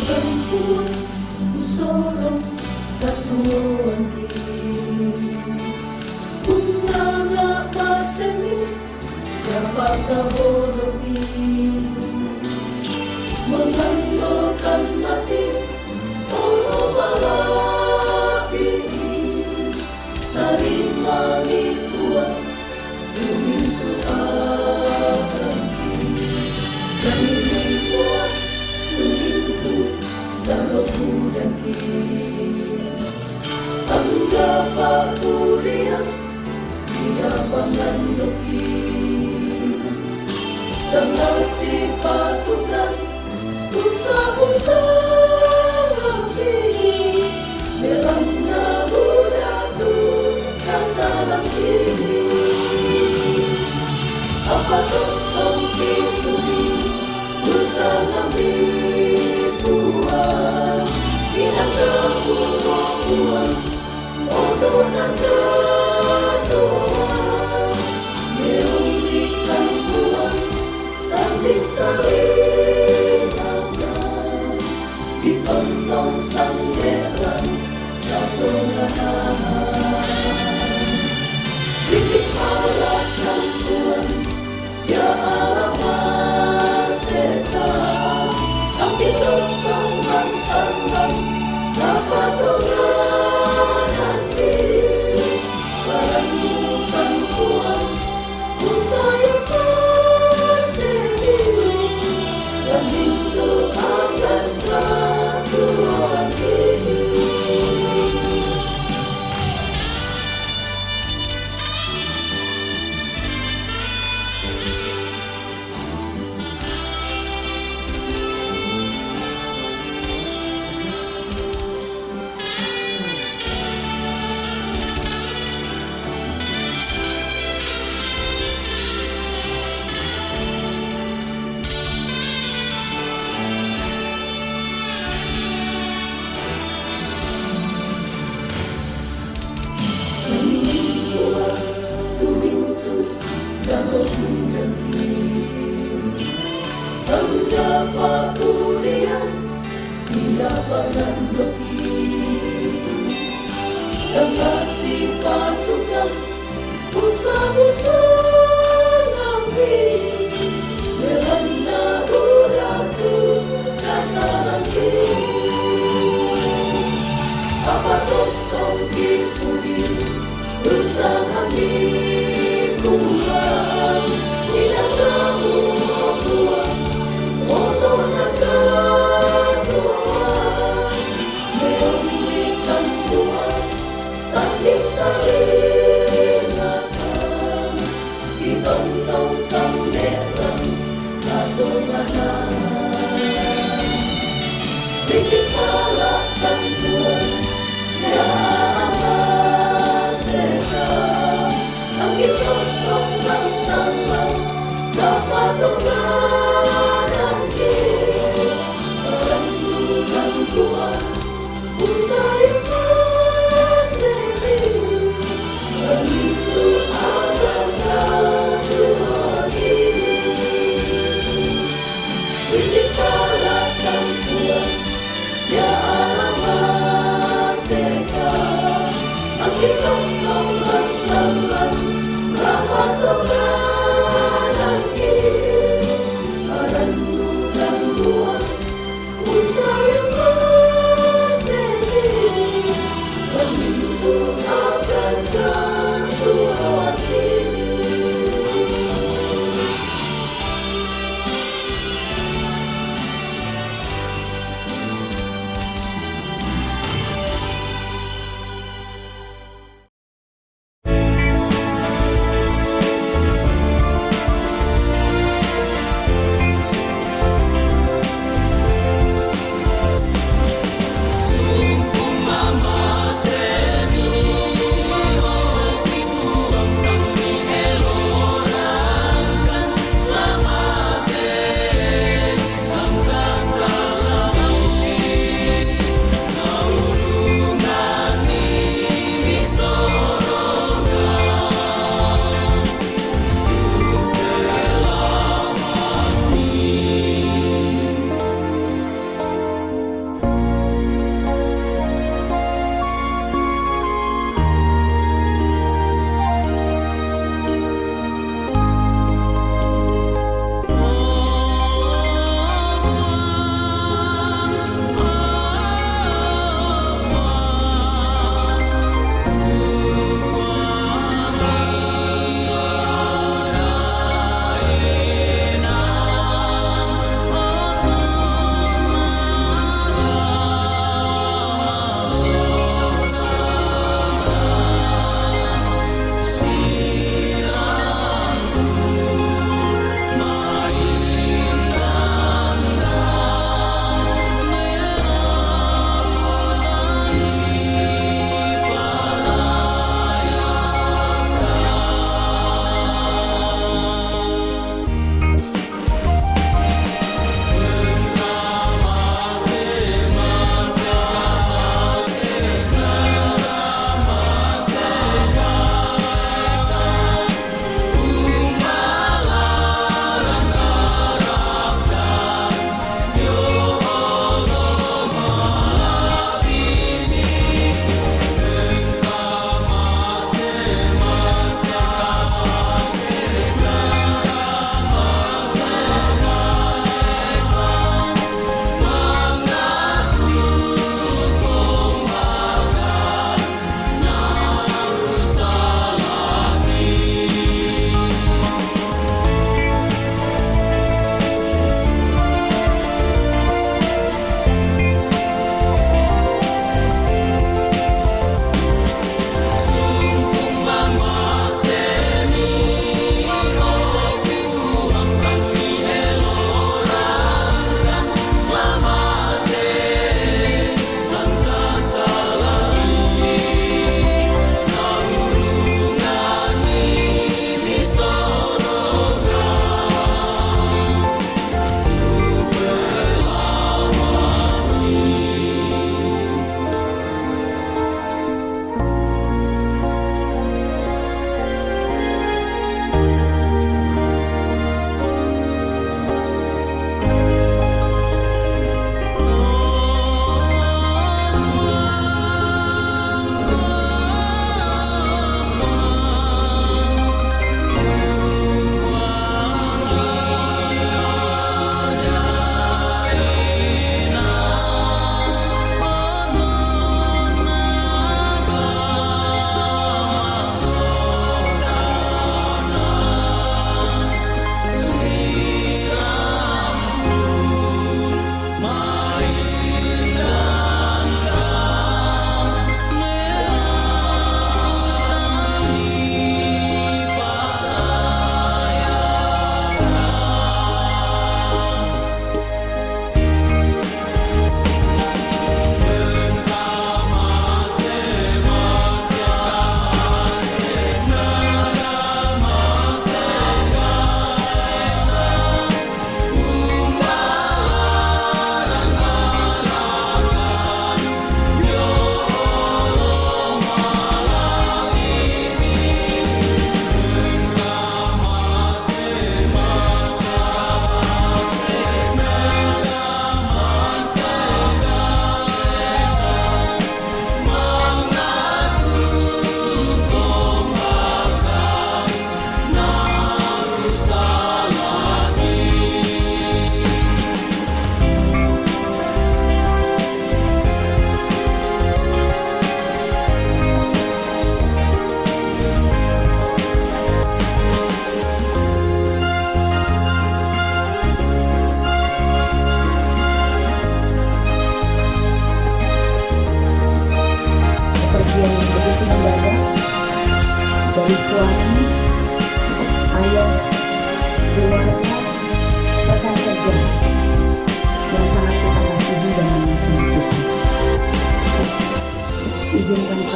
perempuan sorong katuan Unanga masemi siapa kahorobi mengandalkan mati Allah malapini tarima mikuan tumintu akan kami mikuan tumintu sarobu dan anggap papulian siapa ngandoki tengah si patukan usaha-usaha hati dalam nabudatu kasalang ini apa tong kituli usaha ngambil buah inang kebuah odonan kedoa meumbikan buah tantik kalingan ditonton sanggeran katonganan bikin alakan buah siapa setan ambil tongkang mantangan dapat tonganan barang bukan buah utaya pasir dan pintu akan Tuhan ini. Anggap papulian siapa ngandoki tengah si patukan usaha-usaha ngambil melanda uratu kasaran apa totong kipuli usaha ngambil pulang tidak kamu mau buang odonan kedoa meumbikan buah tandik kalingan ditonton sanggeran katonganan bikin alakan buah siapa setan ambil totong mantangan dapat tonganan barang bukan buah utaya pasir dan itu adalah Tuhan ini bikin alakan buah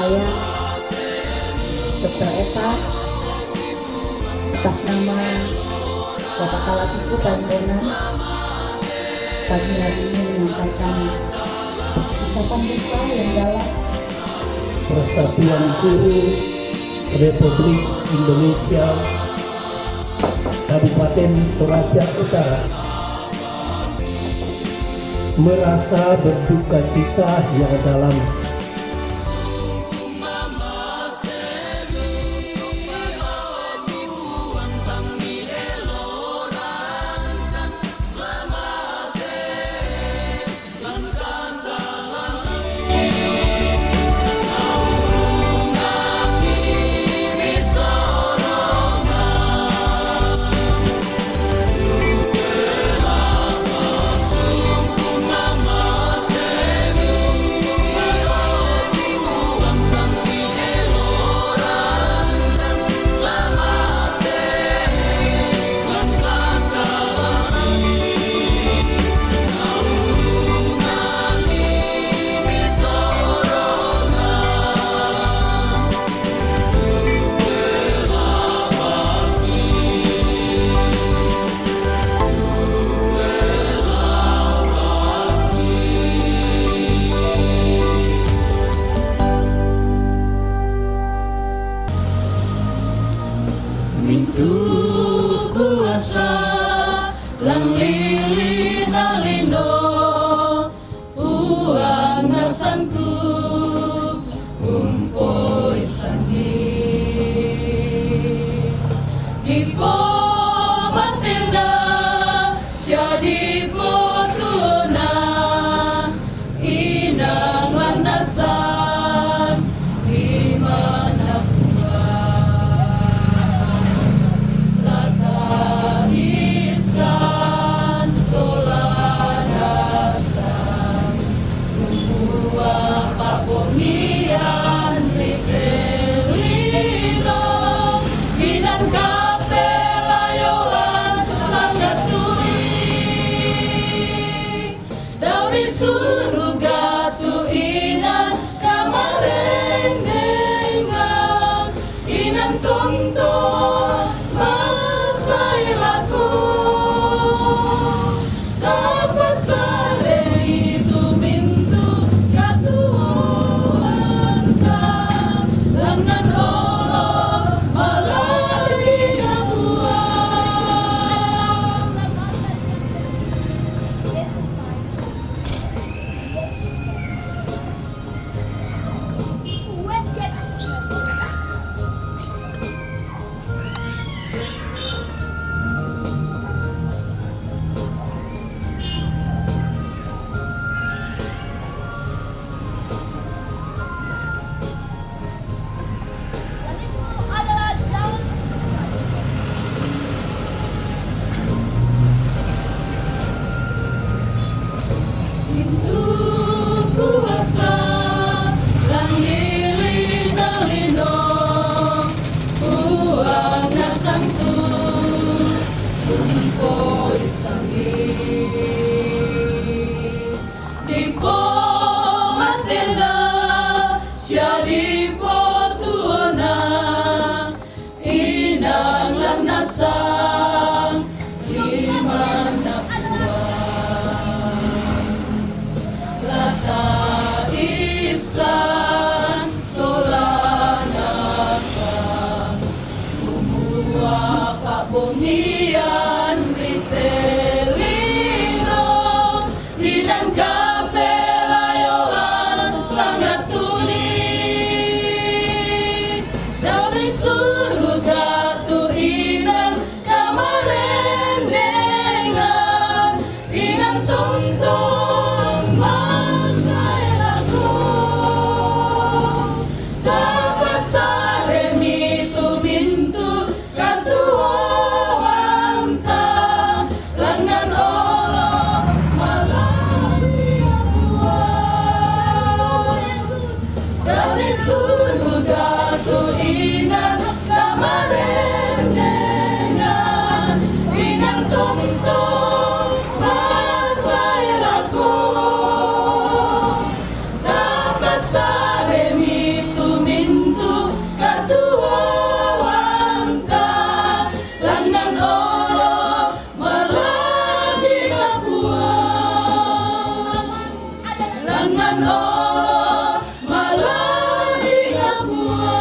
saya Dr. Eva atas nama Bapak Kalatiku Pembenan pagi hari ini menyampaikan ucapan duka yang dalam Persatuan Guru Republik Indonesia Kabupaten Toraja Utara merasa berduka cita yang dalam Mintu kuasa lang lili nalino uang nasanku umpoi sandi dipo matena siadipo tuna inang lanasan dimana surga tu inan kamarendengang inan tonto masailaku kapasare itu mintu katuanta langan olo malai sang limana lata islan solana sang umua pak bongian ritelino inan kape langan olo malai napua.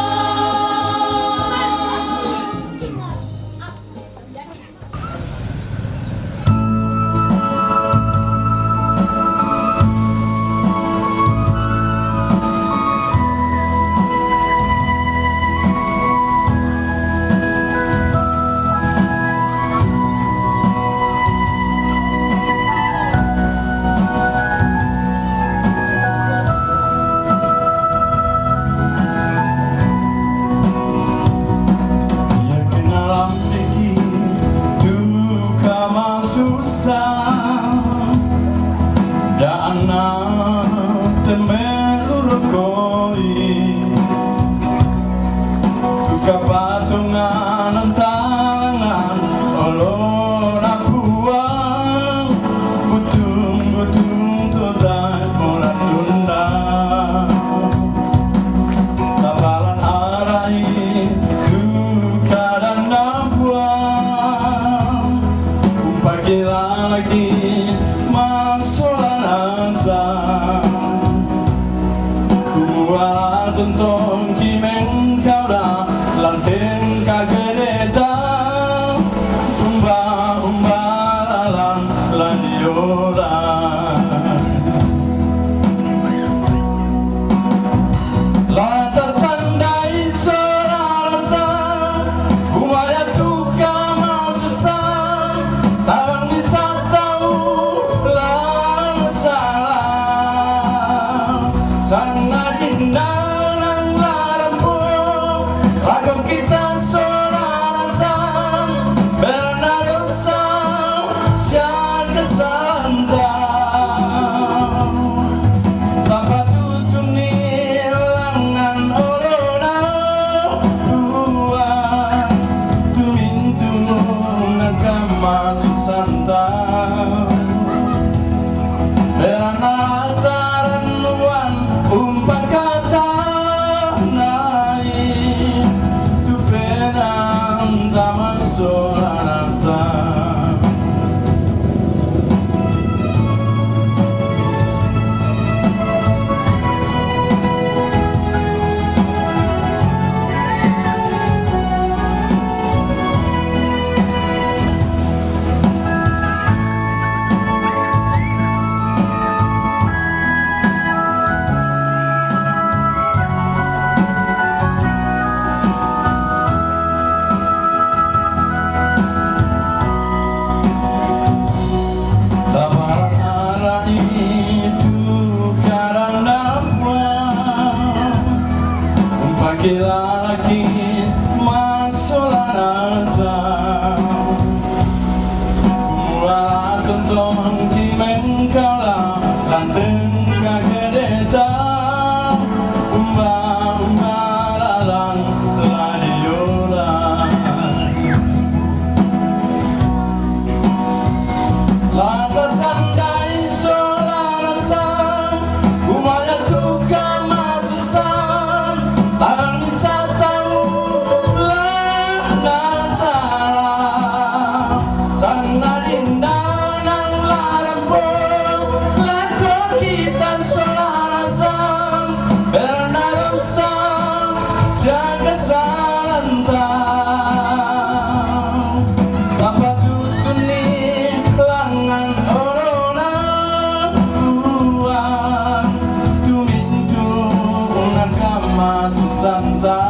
Kapatungan ang tangan olor na buwang butung-butung today mula tunda tabalan aray tukaran na buwang upagila lagi masolanasa kuwala tuntong kimeng kauda lanting kagereta umba-umba laniola la tertandai sorasa umaya tuka masusah tarang bisa tahu lang salah sangat indah lagu kita sorasa benar dosa siaga santang tanpa tutup nilangan olona buang tumintu nakama susantang benar tarannuan umpan kata kila lagi masolanasa kumula tuntong kimeng kaula lanteng kagereta umba-umba lalang ladiola lata tandai solanasa umaya tuka masusah tarang bisa tahu lah salah sangat indah nang larampo lagu kita solasan benar dosa jaga salantang dapat tutuni langan olona buang tumintu nakama susantang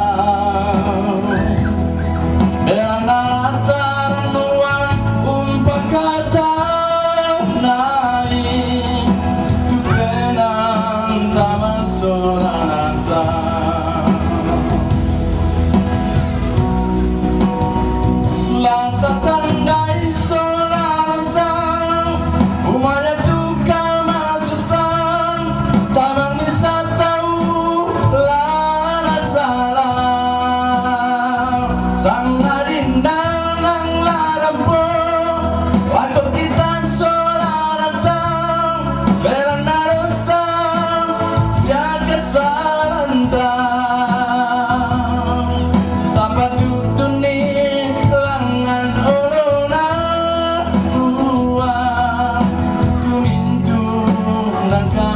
benar tarannuan umpan kata naik tukenan tamas solanasa lata tandai solanasa umaya tuka masusan tabang bisa tahu lana salah sangat indah nang larampo waktu kita solanasa belanda dosa siaga salantang tanpa tutuni langan olona buang tumintu nangka